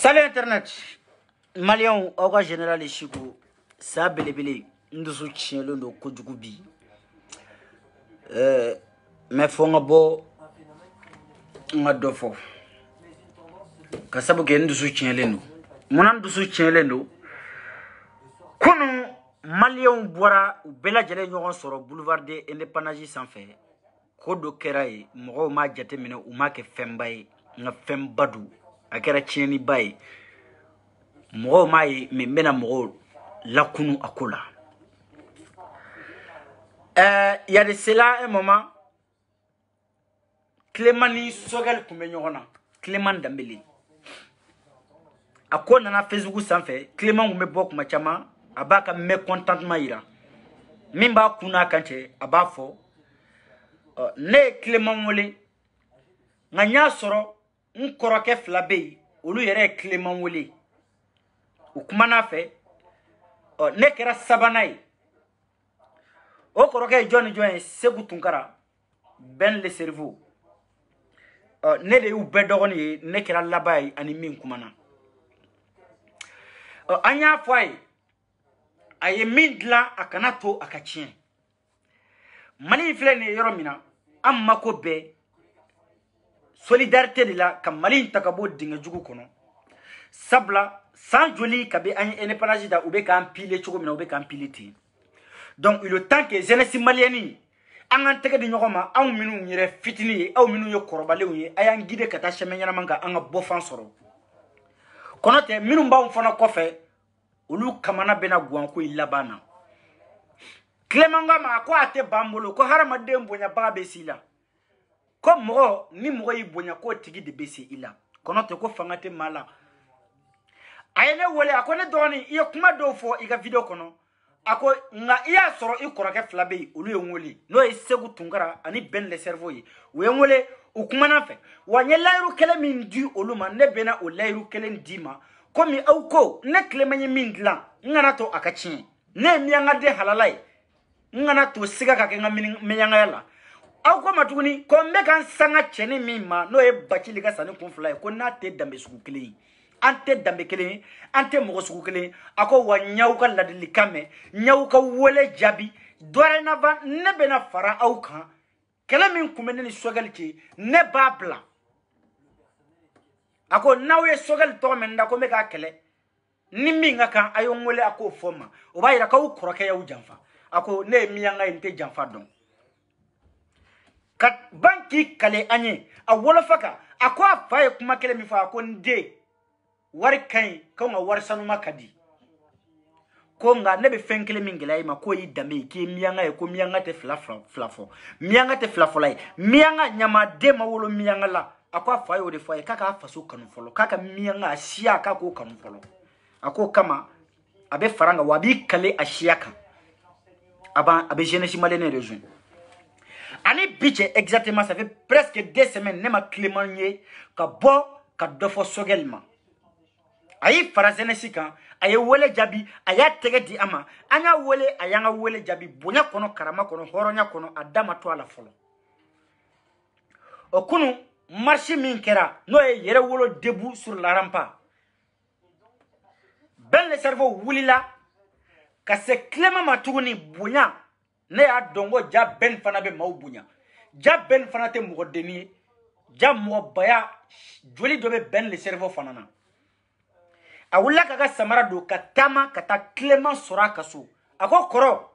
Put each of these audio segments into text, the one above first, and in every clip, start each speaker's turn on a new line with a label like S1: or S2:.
S1: Salut Internet, Malion, Oga Général Chico, ça belebele, nous soutient le Kojugubi. Mais faut nga bo nga dofo. Kasabu ke nous soutient le nous. Mon nous soutient le nous. Kono Malion boira ou bela jale nyoron soro boulevard de Indépendance sans fait. Kodo keraye, moro ma jate mine ou ma ke fembaye, nga fembadu. Akera cheni bay moro mai me mena moro lakunu akola Il y a de cela un moment, Clément ni Sogel Koumenyona, Clément Dambélé. A quoi nana Facebook sans fait, Clément ou me bok machama, abaka me contentement ira. Mimba kuna kanche, abafo, ne Clément wole, nganya soro, nkoroke flabe, olu yere Clément wole. Ou kumana fait, ne kera sabanaï. O koroke John Segu Tunkara, ben le cerveau. Ne de ou bedogoni, ne kera labay animin kumana. Anya fwai, aye mindla akanato akachien. Mali flene yoromina, ammako be, solidarité de la, kam mali takabo dinga jugu kono. Sabla, sans joli kabe anye indépendance da ube ka empile choko mina ube ka empile ti. Donc il est temps que jeunesse malienne an tege di nyogoma aw minu nyere fitini aw minu yo korobale unye ayan gide kata chemenyana manga anga bofan soro. Konote minu mba mfona kofe ulu kamana bena guanko ilabana. Clément ma ko ate bambolo ko harama de mbonya ba besila. Ko mo ni mo yibonya ko tigi de besi ila. Konote ko fangate mala. Ayene wole akone doni iyo kuma do fo iga video kono. Ako nga iya soro ikorake flabe ulu yongole no Segu Tunkara ani ben le cerveau yi wengole ukumana fe wanye lairu kele min di oluma ne bena o lairu kele ndima komi auko ne klemenye mindla ngana to akachien ne mianga de halalai ngana to siga ka kenga mianga yala auko matuguni ko meka sanga chene mima no e bachili ka sani kunfla ko na te dambe suku kele ante dambe kele ante mogo suku kele ako wa nyauka ladili kame nyauka wole jabi dore na va ne bena fara auka kele min kumene ni Sogel ki ne babla ako nawe Sogel to men da ko meka kele ni minga kan ayo ngole ako foma o bayira ka ukoroke ya ujanfa ako ne miyanga inte janfa don kat banki kale anye a wolo faka ako afaye kuma kele mi fa ko nde wari kai ko nga war sanu makadi ko nga nebe fenkele mingela ma ko yi dame ki miyanga e ko miyanga te flafo miyanga te flafo lai miyanga nyama de ma wolo miyanga la akwa fayo de faye kaka faso kanu folo kaka miyanga ashia kaka ko kanu folo ako kama abe faranga wabi kale ashia kan abe jeunesse malienne région ani biche exactement ça fait presque 2 semaines ne ma Clément nye ka bo ka dofo Sogelma ayi farazenesi kan aye wole jabi aya tege di ama anya wole ayanga wole jabi bonya kono karama kono horonya kono adama to ala folo okunu marché min kera no e yere wolo debout sur la rampa ben le cerveau wulila ka se Clément matuguni bonya ne ya dongo ja ben fana be maw bonya ja ben fana te mo deni ja mo baya joli dobe ben le cerveau fana na awula kaga samara do katama kata Clément sora kaso ako koro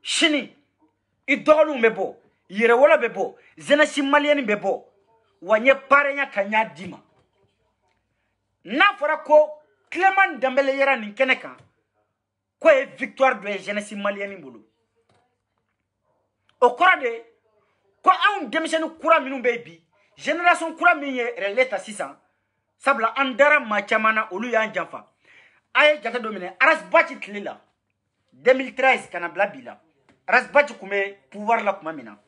S1: shini idolu mebo yere wala bebo jeunesse malienne bebo wanye parenya kanya dima na fora ko Clément Dambélé yera ni keneka ko e victoire de jeunesse malienne bolo o kora de ko an demisenu kura minun bebi génération kura minye releta 600 sabla andara machamana olu ya janfa ay jata domine aras bachi tlila 2013 kana blabila aras bachi kume pouvoir la kuma mina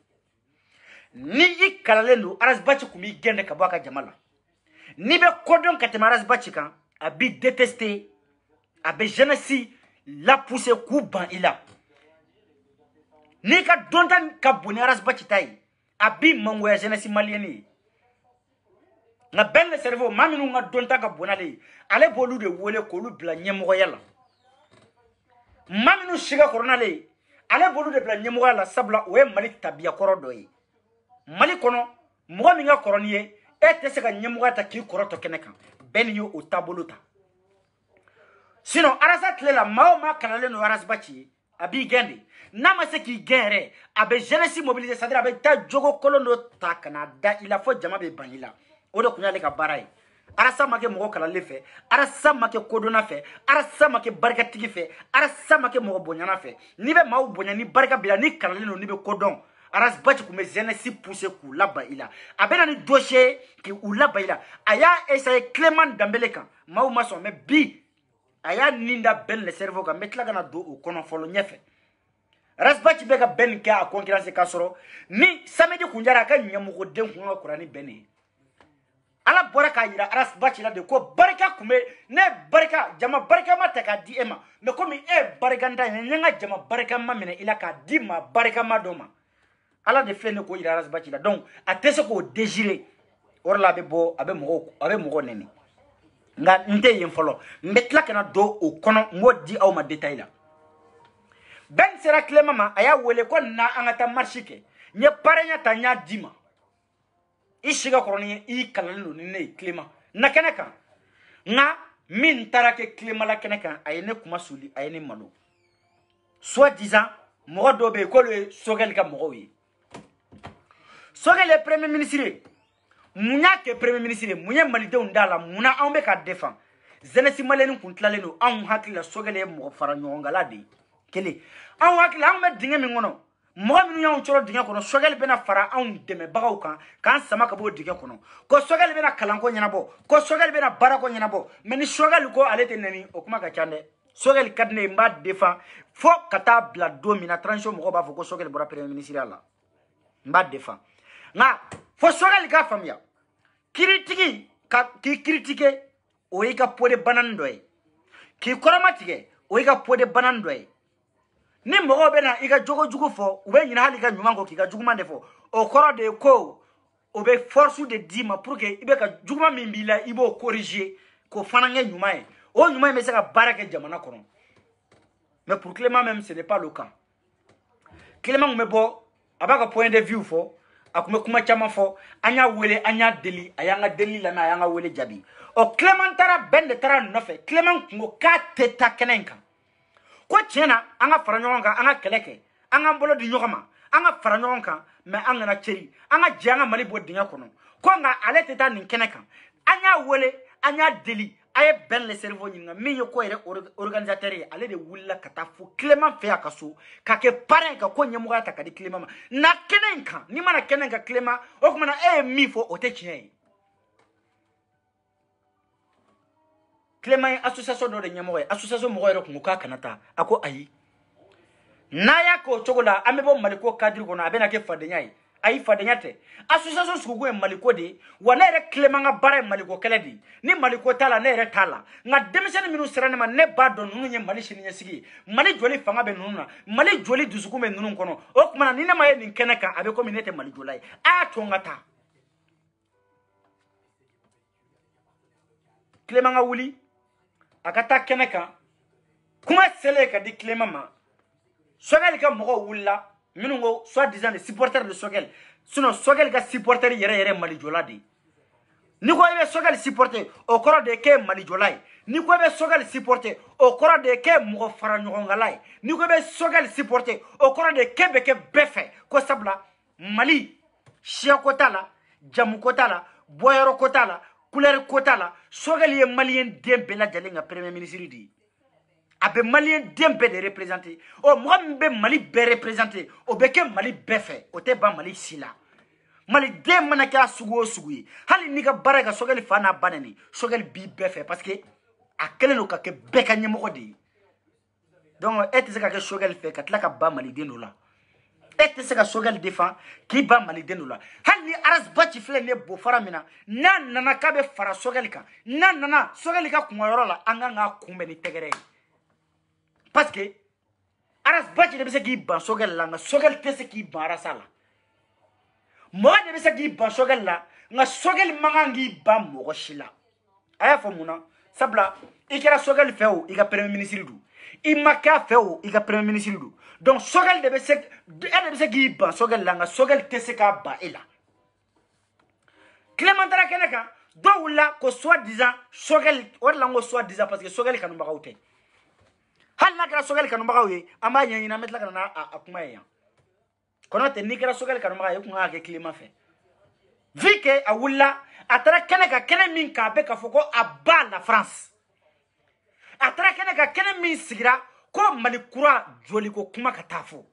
S1: ni ikalendo aras bachi kumi gende kabaka jamala ni be kodon katema aras bachi kan abi détester abe jeunesse la pousser kuban ila ni ka dontan ka boni aras bachi tai abi mango ya jeunesse malienne nga ben le cerveau maminu nga donta ka bonale ale bolu de wole ko lu bla nyemo yalla maminu shiga koronale ale bolu de bla nyemo yalla sabla we mali tabia korodo yi mali kono mo mi nga koroniye ete se ka nyemo ta ki koroto keneka ben yo o taboluta sino arasa tlela ma kanale no aras bachi abi gende nama se ki gere abe jeunesse mobilisé c'est-à-dire abe ta jogo kolondo ta kana da il a faut jama be banila odo kunya le ka baray arasa make mogo kalale fe arasa make kodona fe arasa make barika tigi fe arasa make mogo bonyana fe ni be maw bonya ni barika bila ni kalale no ni be kodon aras bachi kume jeunesse pousser ku laba ila abena ni dossier ki u laba ila aya essayer Clément Dembélé kan maw maso mais bi aya ninda ben le cerveau ka metla kana do o kono folo nyefe rasbachi bega ben ka a concurrence ka soro ni samedi kunjara ka nyamugo den kunga kurani beni ala bora ka yira rasbachi la de ko barika kume ne barika jama barika ma ta ka di ema me komi barika nda nyanga jama barika ma mena ila ka di ma barika ma doma ala de flene ko yira rasbachi la donc atese ko désirer or la be bo abe mogo neni nga nte yen folo mbetla kana do o kono ngodi aw ma detail la ben sera Clément ma aya wele ko na angata marchike nye parenya tanya dima ishiga koroni I kalalo ni ne Clément na keneka nga min tarake Clément la keneka ayene kuma suli ayene malo soit disant mo do be ko le sogel ka mo wi sogel le premier ministre munya ke premier ministre munya malide undala muna ambe ka défend jeunesse malenu kuntlale no an hakila sogel e mo fara nyongala de kele an hakila an me dinga mi ngono mo mi nyaw choro dinga kono sogel bena fara an deme bagaw kan sama ka bo dinga kono ko sogel bena kalanko nyana bo ko sogel bena barako nyana bo meni sogel ko alete nani o kuma ka chande sogel kadne mba défend fo kata bla domina transition mo ba fo ko sogel bora premier ministre ala mba défend nga fo sogel ka famia critique ki critique o yiga pode banandoy ki koromatige o yiga pode banandoy ni mogo bena iga jogo jugo fo ube nyina hali ga nyumango ki ga juguma defo o koro de ko o be force de dima pour que ibe ka juguma mimbila ibo corriger ko fanange nyumae o nyumae me saka baraka jamana kono mais pour Clément même ce n'est pas le cas Clément me bo abaka point de vue fo akume kuma chama fo anya wele anya deli ayanga deli la na ayanga wele jabi o Clément tara ben de tara nofe Clément ngo ka teta kenenka ko tiena anga faranjonga anga keleke anga mbolo di nyokama anga faranjonga me anga na cheri anga janga mali bo dinya kono ko nga ale teta nin keneka anya wele anya deli aye ben le cerveau nyinga mi yoko ere organisateur ale de wulla kata fu Clément fe akaso ka ke parent ka ko nyemuga ta ka di Clément na kenenka ni mana kenenka Clément o kuma na mi fo o te chien Clément association do de nyemuga association mo ere ko ka kanata ako ayi naya ko chogola amebo maliko kadri ko na abena ke fadenya ayi fadenya te association sugu en maliko de wana ere Clément nga bare maliko keledi ni maliko tala ne ere tala nga demiseni minu serane ma ne ba don nunu nye mali shini nyesigi mali joli fanga be nununa mali joli dusuku me nunun kono o kuma na ni ne maye nin keneka abe ko minete mali jolai a tongata Clément nga wuli akata keneka kuma sele ka di Clément ma sogel ka mogo wulla minungo soit disant les supporters de Sogel sinon Sogel ga supporter yere mali jola de ni ko be Sogel supporter o koro de ke mali jolai ni ko be Sogel supporter o koro de ke mogo fara nyongalai ni ko be Sogel supporter o koro de ke be ke befe ko sabla mali shia kotala jamu kotala boyero kotala couleur kotala Sogel ye malien dembe la jalenga premier ministre di abe malien dembe de représenter o mo be mali be représenter o be ke mali befe o te ba mali sila mali dem mana ka sugo sugu hali ni ka baraka Sogel fana banani Sogel bi befe parce que akele no ka ke beka nyemo di donc et c'est ka Sogel fait ka tla ka ba mali denola et c'est ka Sogel défend ki ba mali denola hali aras bachi fle ne bo faramina nan nana ka be fara Sogel ka nan nana Sogel ka kumayoro la anga nga kumbe ni tegere parce que aras bachi de be se ki ban Sogel la nga Sogel te se ki ban arasala mo de be se ki ban Sogel la nga Sogel mangangi ban mo shila aya fo muna sabla ikera Sogel feo ika premier ministre du imaka feo ika premier ministre du donc Sogel de be se ki ban Sogel la nga Sogel te se ka ba ela Clément tara keneka do wala ko soit disant Sogel wala ngo soit disant parce que Sogel kanu bagawte hal na kera Sogel kanu bagawe amba nyina metla kana akuma ya kono te ni kera Sogel kanu bagawe kunga ke Clément fait vu que awula atara kene ka kene min ka be ka foko aba la France atara kene ka kene min sigira ko Mali kura joli ko kuma ka tafo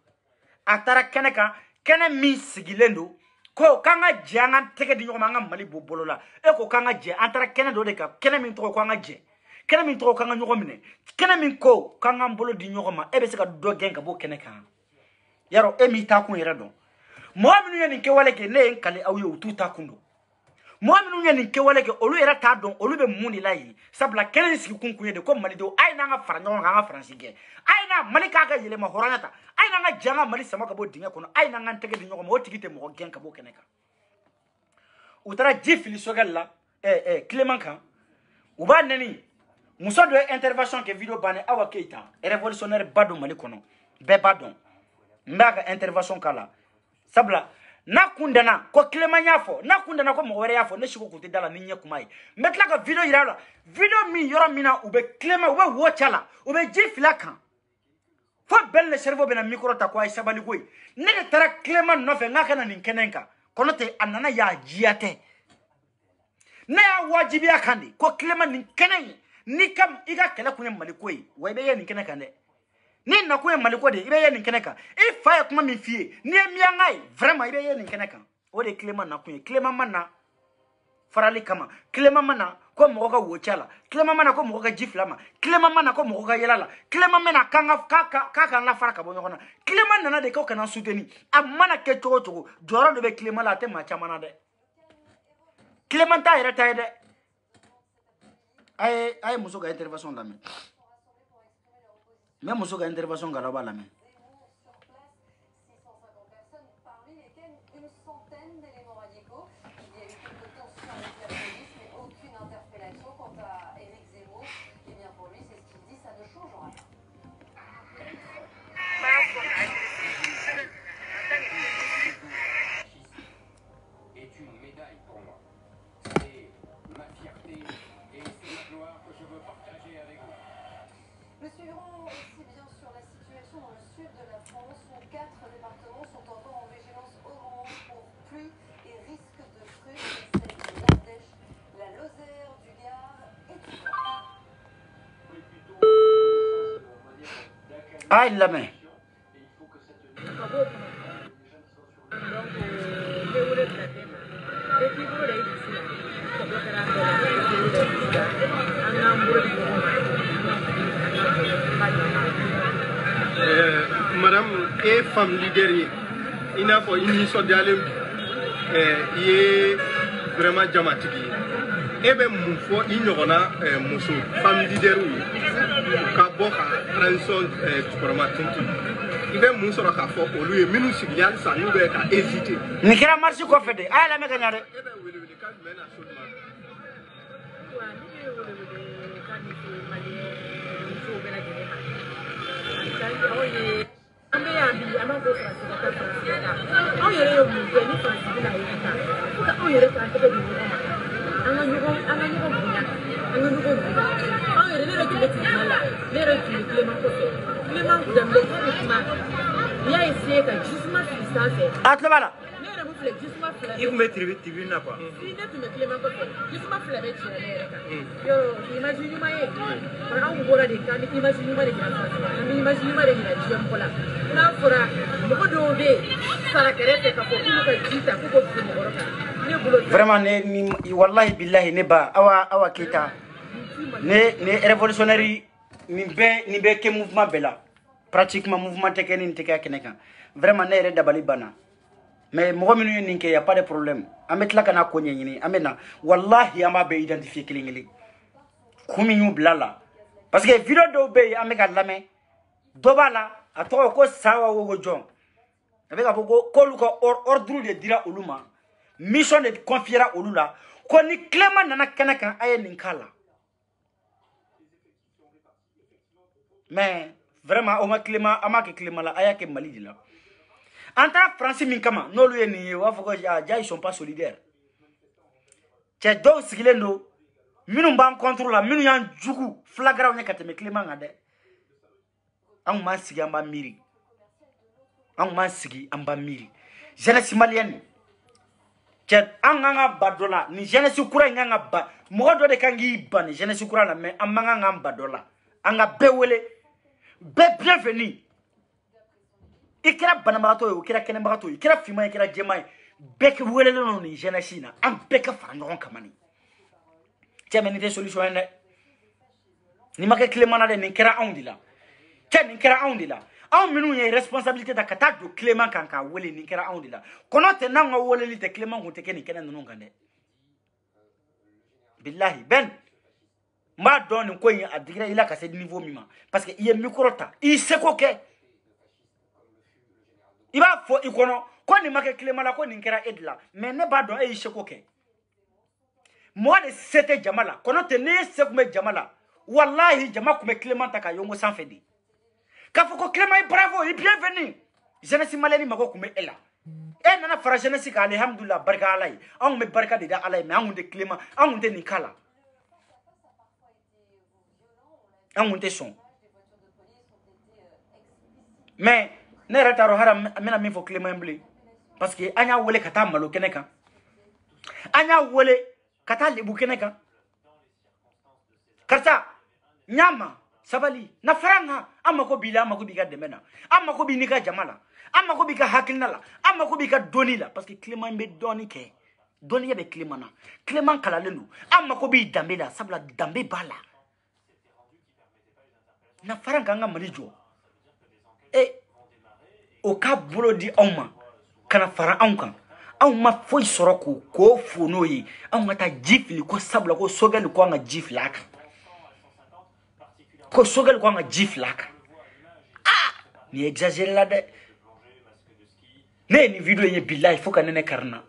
S1: atara kene ka kene min sigilendo ko kanga je anga tege di nyoma anga Mali bobolola e ko kanga je atara kene do de ka kene min to ko anga je kene min to kanga nyoko mine kene min ko kanga mbolo di nyoma e be se ka do genga bo kene kan yaro e mi ta kun yere don mo aminu ye nin ke wale ke ne en kale aw ye utu ta kundo mo aminu ye nin ke wale ke olu yere ta don olu be muni la yi sabla kene sigi kun kun ye de ko Mali do ay na nga fara nyoma nga France ge ay na Mali ka ga yele ma horanyata ay na nga janga Mali sama ka bo dinga kono ay na nga tege di nyoma o tigite mo genga bo kene kan utara jifili sogalla Clément kan uba nani muso do intervention ke video bane awa keita révolutionnaire bado Mali kono be badon mbaga intervention kala sabla na kundana ko Clément yafo na kundana ko mo were yafo ne shiko kunti dala ninye kumai metla ka video yirala video mi yoro mina ube Clément we watchala ube jifila kan fo belle cerveau bena micro ta ko ay sabali koy ne tara Clément no fe ngaka na ninkenenka kono te anana ya jiate ne ya wajibi akandi ko Clément ninkenen ni kam iga kala kunye Mali koy way be ye ninkene kande ni na kuye Mali ko de ibe ye nin keneka e fa ya kuma min fie ni emia ngai vraiment ibe ye nin keneka o de Clément na kuye Clément mana farali kama Clément mana ko mo ga wochala Clément mana ko mo ga jiflama Clément mana ko mo ga yelala Clément mana kanga kaka na faraka bo nyona Clément nana de ko kana soutenu amana ke togo joro de be Clément la te ma chamana de Clément ta ira ta de ay muso ga intervention la même muso ga intervention ga la mais
S2: Nous suivrons aussi bien sûr la situation dans le sud de la France où 4 départements sont encore en vigilance orange pour pluie et risque de crue. C'est l'Ardèche, la Lozère, du Gard et du Var.
S1: Ah, il la main.
S3: Madame est femme leader, il n'a pas une mission d'aller, il est vraiment dramatique. Et bien, mon frère, il y a une femme leader, qui a beaucoup transition diplomatique. Il y a mon frère qui a fait pour lui, mais nous, si bien ça, nous devons hésiter.
S1: Ni kira marche ko fede ay la me ganyare Atla
S4: Il vous met tribune là quoi.
S1: vraiment ne wallahi billahi ne ba awa kita ne révolutionnaire ni be ke mouvement bela pratiquement mouvement tekeni teka keneka vraiment ne re dabali bana mais mo minu nin ke y a pas de problème ametla kana ko nyini amena wallahi ama be identifier kilingili kumi ñu blala parce que vidéo do be ameka lame do bala ato ko sawa wo jon avec ko lu ko ordre de dira uluma mission de confiera ulula ko ni Clément nana kanaka aye nin kala mais vraiment o ma Clément ama ke Clément la aya ke Mali dila entre France min kama no lu yeni wa foko ja ils sont pas solidaires c'est donc sigilendo minu ban contre la minu yan jugu flagrant ne kateme Clément ngade an ma sigi amba miri jeunesse malienne Cɛ an kan ka ba dɔ la ni jeunesse kura in kan ka ba mɔgɔ dɔ de kan k'i ban ni jeunesse kura la mais an man kan k'an ba dɔ la an ka bɛɛ wele bɛɛ bienvenue i kɛra banabagatɔ ye o kɛra kɛnɛbagatɔ ye i kɛra finman ye i kɛra jɛman ye bɛɛ kɛ welelen don ni jeunesse in na an bɛɛ ka fara ɲɔgɔn kama ni cɛ mais nin tɛ solution ye dɛ nin ma kɛ tilema na dɛ nin kɛra anw de la cɛ nin kɛra anw de la anw minnu ye responsabilité ta ka taa don tilema kan k'a wele nin kɛra anw de la kɔnɔ tɛ n'anw ka weleli tɛ tilema kun tɛ kɛ nin kɛnɛ ninnu kan dɛ bilahi Ben n b'a dɔn nin ko in a digira i la ka se niveau min ma parce que i ye micro ta i seko kɛ i b'a fɔ i kɔnɔ ko nin ma kɛ tilema la ko nin kɛra e de la mais ne b'a dɔn e y'i seko kɛ mɔgɔ de se tɛ jama la kɔnɔ tɛ ne se kun bɛ jama la wallahi jama kun bɛ tilema ta ka yongo sanfɛ de k'a fɔ ko tilema ye bravo i bienvenue jeunesse malienne mago kun bɛ e la e nana fara jeunesse kan alhamdulillah barika ala ye anw bɛ barika de da ala ye mais anw kun tɛ tilema anw kun tɛ nin k'a la anw kun tɛ sɔn mais ne yɛrɛ t'a dɔn hali an bɛna min fɔ tilema in bilen parce que an y'a wele ka taa malo kɛnɛ kan an y'a wele ka taa lebu kɛnɛ kan karisa ɲama sabali na fara n kan an mako b'i la an mako b'i ka dɛmɛ na an mako b'i n'i ka jama la an mako b'i ka hakilina la an mako b'i ka dɔnni la parce que tilema in bɛ dɔnni kɛ dɔnniya bɛ tilema na tilema kalalen don an mako b'i danbe la sabula danbe b'a la na fara n kan an ka mali jɔ o k'a bolo di anw ma kana fara anw kan anw ma foyi sɔrɔ k'o fo n'o ye anw ka taa ji fili ko sabula ko sogɛli ko an ka ji fili a kan ko sogɛli ko an ka ji fili a kan nin ye exagéré la dɛ ne ye nin video ye bilahi fo ka ne kari n na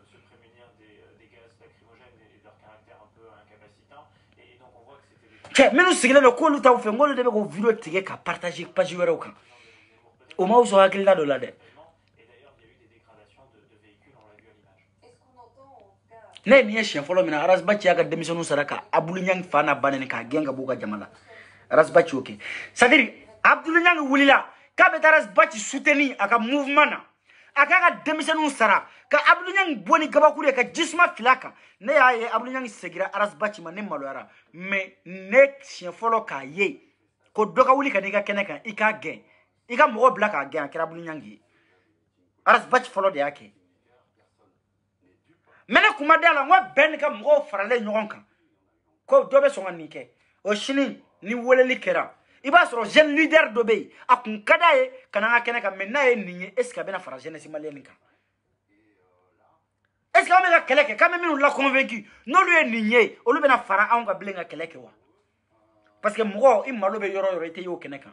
S1: cɛ minnu sigilen don k'olu t'aw fɛ n k'olu de bɛ k'o video tigɛ ka partager page wɛrɛw kan o m'aw sɔn hakilina dɔ la dɛ ne ye nin ye siɲɛ fɔlɔ min na Arasbachi y'a ka denmisɛnninw sara ka Abdul Niang fa n'a ba nɛni k'a gɛn ka b'u ka jama la Arasbachi y'o kɛ c'est à dire Abdul Niang wulila k'a bɛ taa Arasbachi soutenir a ka mouvement na a k'a ka denmisɛnninw sara ka Abdul Niang bɔ ni gabakuru ye ka jisuma fili a kan ne y'a ye Abdul Niang segira Arasbachi ma ne maloyara mais ne siɲɛ fɔlɔ k'a ye ko dɔ ka wuli ka n'i ka kɛnɛ kan i k'a gɛn i ka mɔgɔ bila k'a gɛn a kɛra Abdul Niang ye Arasbachi fɔlɔ de y'a kɛ mais ne kun ma da la n ko bɛn ka mɔgɔw faralen ɲɔgɔn kan ko dɔ bɛ sɔn ka nin kɛ o sini ni weleli kɛra i b'a sɔrɔ jeune leader dɔ bɛ yen a kun ka d'a ye ka na an ka kɛnɛ kan mais n'a ye nin ye est ce que a bɛna fara jeunesse malienne kan est ce que an bɛ ka kɛlɛ kɛ k'an bɛ minnu la convaincu n'olu ye nin ye olu bɛna fara anw kan bilen ka kɛlɛ kɛ wa parce que mɔgɔ i malo bɛ yɔrɔ o yɔrɔ i tɛ ye o kɛnɛ kan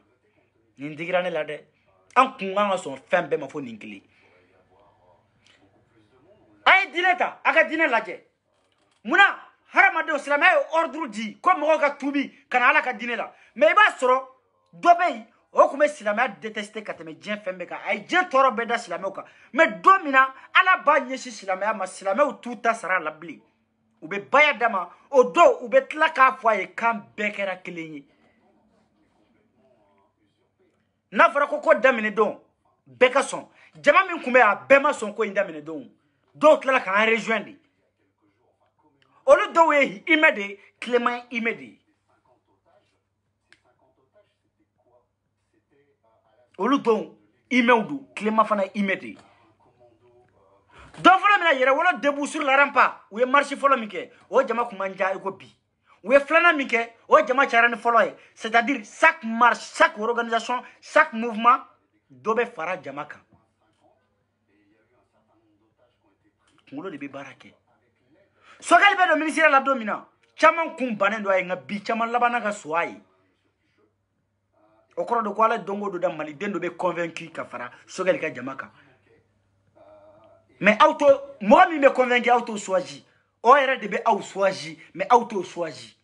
S1: nin digira ne la dɛ an kun kan ka sɔn fɛn bɛɛ ma fo nin kelen a ye diinɛ ta a ka diinɛ lajɛ munna hadamadenw silamɛya ye ordre di ko mɔgɔw ka tuubi ka na ala ka diinɛ la mais i b'a sɔrɔ dɔ bɛ yen o tun bɛ silamɛya détester ka tɛmɛ diɲɛ fɛn bɛɛ kan a ye diɲɛ tɔɔrɔ bɛɛ da silamɛw kan mais don min na ala b'a ɲɛsin silamɛya ma silamɛw t'u ta sara a la bilen u bɛ baya d'a ma o don u bɛ tila k'a fɔ a ye k'an bɛɛ kɛra kelen ye n'a fɔra ko daminɛ don bɛɛ ka sɔn jama min tun bɛ yen a bɛɛ ma sɔn ko in daminɛ don dɔw tilala k'an rejoindre olu dɔw ye imɛ de ye tilema ye imɛ de ye olu dɔw imɛw don tilema fana ye imɛ de ye dɔ fɔlɔ min na yɛrɛwolo debout sur la rampa u ye marche fɔlɔ min kɛ o jama kun man ja i ko bi u ye filanan min kɛ o jama cayara ni fɔlɔ ye c'est à dire chaque marche chaque organisation chaque mouvement dɔ bɛ fara jama kan kunkolo de bɛ baara kɛ Sogɛli bɛ don ministère la don min na caman kun bannen don a ye nka bi caman labanna ka so a ye o kɔrɔ de ko ala don o don da maliden dɔ bɛ convaincu ka fara Sogɛli ka jama kan mais aw to mɔgɔ min bɛ convaincu aw t'o choisi o yɛrɛ de bɛ aw choisi mais aw t'o choisi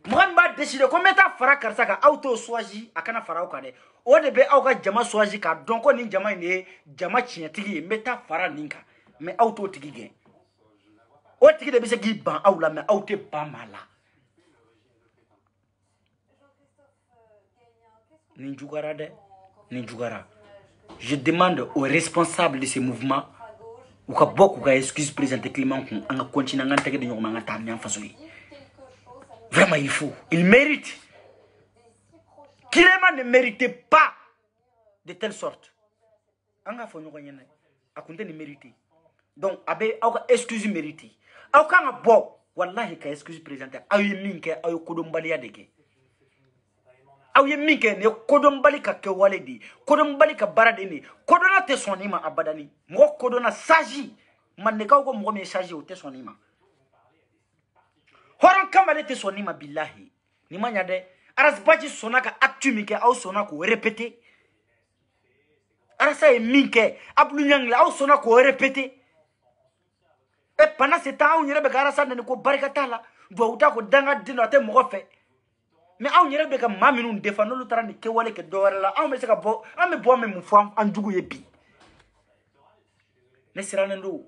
S1: mɔgɔ min b'a décider ko n bɛ taa fara karisa kan aw t'o choisi a kana fara aw kan dɛ o de bɛ aw ka jama choisi k'a dɔn ko nin jama in de ye jama tiɲɛtigi ye n bɛ taa fara nin kan mais aw t'o tigi gɛn o tigi de bɛ se k'i ban aw la mais aw tɛ ban maa la nin juguyara dɛ nin juguyara je demande aux responsables de ce mouvement ou ka bok ou ka excuse présenter Clément qu'on a continué à intégrer de nous en temps en façon. Vraiment il faut, il mérite. Clément ne méritait pas de telle sorte. Anga fo ñoko ñene akunte ni mérité. Donc abe aw ka excuse mérité. Aw ka bo wallahi ka excuse présenter aw minke aw ko mbali ya deke. Aw minke ne ko mbali ka ke waledi, ko mbali ka barade ni, ko na te sonima abadani. Mo ko na saji man ne ka ko mo me saji o te sonima. Horan kamale te sonima billahi. Ni manya de arasbaji sonaka actu minke aw sonako répéter. Arasa est minke ablu nyangla aw sona ko répéter et pendant ce temps on yere be garasa ne ko barikatala do uta ko danga dino te mo fe mais aw yere be ka maminu defano lu tarani ke wale ke do wala aw me se ka bo am me bo me mu fam anjugu yebi ne sirane ndo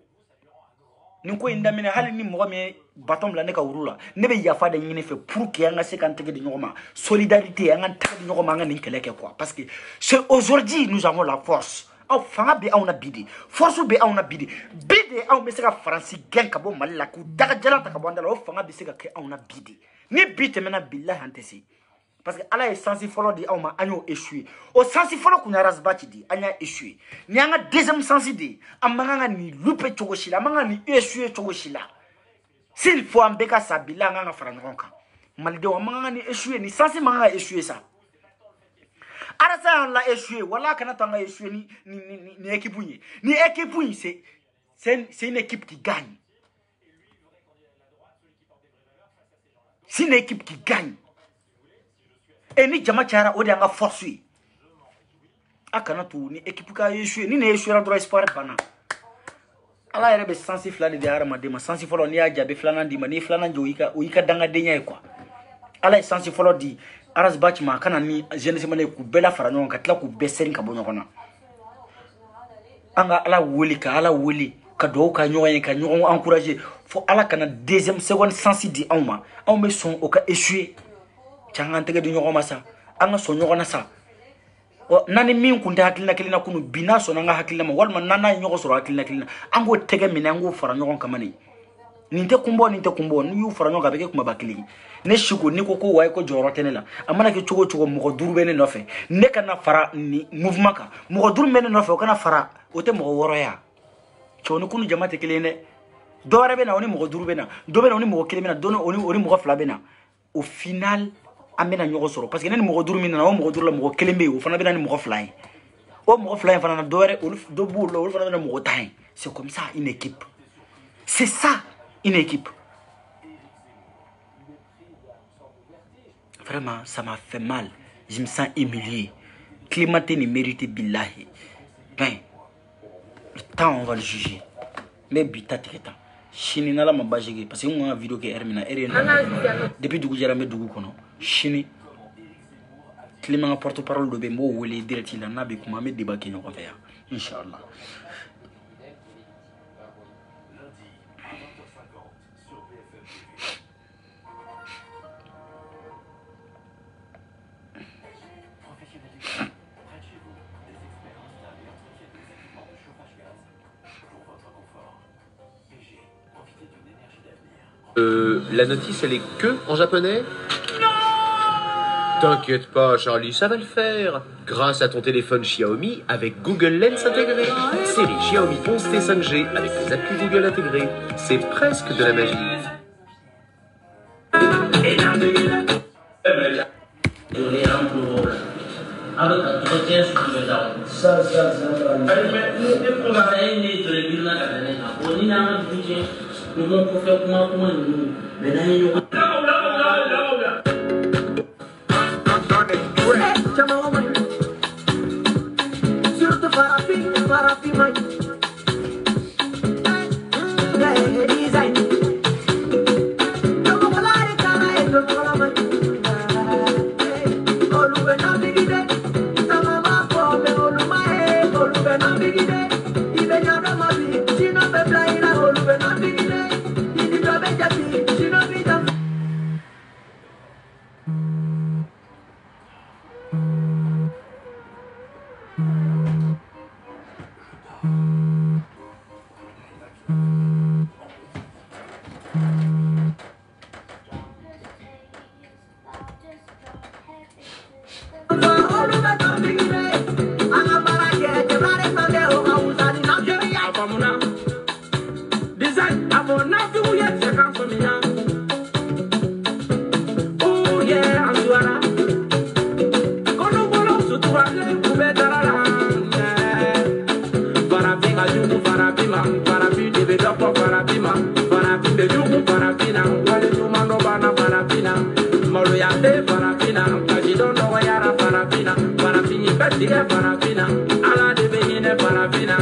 S1: ni ko indamine hali ni mo me batom la ne ka urula ne be yafa de nyine fe pour que anga se kan tege de nyoma solidarité anga tege de nyoma anga ni keleke quoi parce que c'est aujourd'hui nous avons la force aw fanga be awna bidi force be awna bidi aw me se ka faransi gen ka bo malla ku daga jala ta ka bo ndala aw fanga be se ka ke awna bidi ni bite mena billahi antesi parce que ala est censé follow di awma agno échoué au censé follow ku nyaras bati di anya échoué ni anga deuxième sens di amanga ni loupé chogoshila amanga ni échoué chogoshila s'il faut ambeka sabila nga faranronka malde amanga ni échoué ni censé manga échoué ça arasa la échoué wala kana tanga échoué ni équipe ni équipe c'est une équipe qui gagne. C'est une équipe qui gagne. Et ni jama chara odi anga force. Akana tu ni équipe ka échoué ni ne échoué la droit espoir bana. Ala yere be sensi flani de harama de ma sensi folo ni ajabe flana di ma ni flana jo uika danga denya quoi. Ala sensi folo di aras bâtiment kana ni jeunesse mané ku bela faranyo ka tla ku besserin ka bonyo kona. Anga ala woli ka do ka nyoyen ka nyon encourager fo ala kana deuxième seconde sensi di awma aw me son o ka échouer. Changante ke di nyoma sa anga so nyona sa. O nani min kunta hakilina kilina kunu bina so nanga hakilina ma walma nana nyoko so hakilina kilina ango tege mina ango fara nyoko kamani ninte kumbo ni yu fara nyoko beke kuma bakili ne shugo ni koko way ko joro tenela amana ke chugo mo duru bene nofe ne kana fara ni mouvement ka mo duru bene nofe o kana fara o te mo woro ya choni kunu jamate kilene dore bena oni mo duru bena do bena oni mo kilena dono oni mo fla bena au final amena nyoko soro parce que nani mo duru mina o mo duru la mo kelembe o fana bena ni mo fly o mo fly fana na dore o do bulo o fana bena mo tain c'est comme ça une équipe c'est ça une équipe vraiment ça m'a fait mal je me sens humilié Clémenté ne mérite billahi ben le temps on va le juger mais bita tiketa chini nala mabajege parce que on a vidéo que hermina depuis dugu jara me dugu kono chini Clément porte-parole de Bembo ou les directeurs là na be kuma me débat ke ñoko fa inshallah.
S5: La notice, elle est que en japonais? T'inquiète pas, Charlie, ça va le faire. Grâce à ton téléphone Xiaomi avec Google Lens intégré. Série Xiaomi 11T 5G avec les applis Google intégrés. C'est presque de la magie.
S6: farafima, farafin de be dɔpɔ farafima, farafin be jugu farafina, wale ɲuman dɔ banna farafina, maloya tɛ farafina, kasidɔn nɔgɔyara farafina, farafin yi bɛ tigɛ farafina, ala de be hinɛ farafina.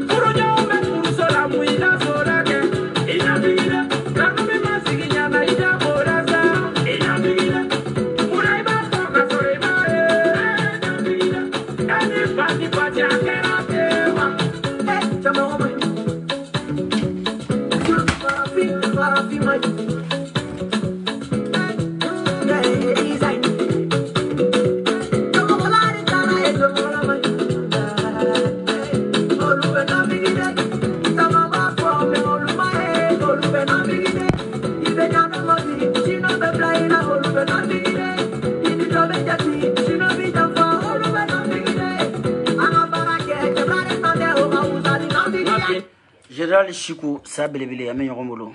S6: Furuɲɔgɔn bɛ furuso la mun i da so dɛ kɛ, i na bigi dɛ, kanu min ma sigi ɲana i da ko dɛ sa, i na bigi dɛ, munna i b'a fɔ ka sɔrɔ i m'a ye, i na bigi dɛ, e ni pati pati a kɛra ten wa, caman o ma ɲi, farafin ma ɲi.
S1: Général Chico, ça belebele, a bɛ ɲɔgɔn bolo.